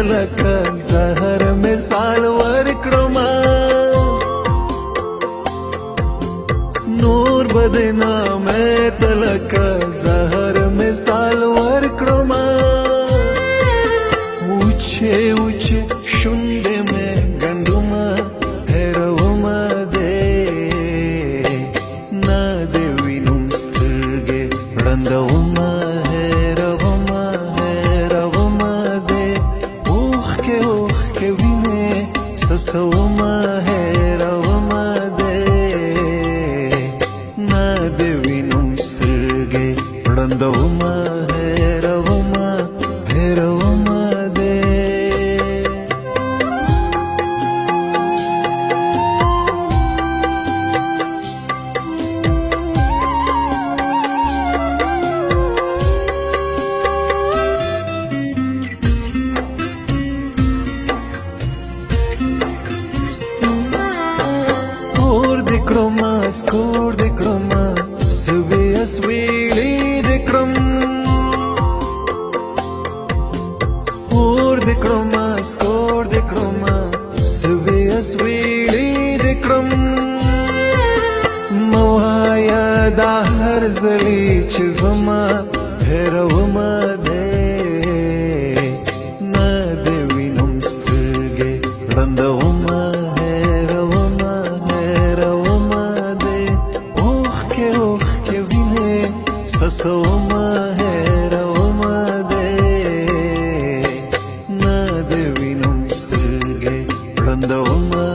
تلک زهر مثال ورکړما نور بدنا میں تلک زهر مثال ورکړما اوچه اوچه شونډې مې ګنډومه هېرومه دې نه دې وینم سترګې ړندومه هېرومه هېرومه دې اوښکې اوښکې وینې څڅومه هېرومه دې نه دې وینم سترګې ړندومه هېرومه هېرومه دې سکور دې کړما سوي اسويلي دې کړم اور دې کړما سکور دې کړما سوي اسويلي دې کړم موهایا دا هر زلي چې زما هېرومه دې نه دې وینم سترګې ړندومه څڅومه هېرومه دې نه دې وینم سترګې ړندومه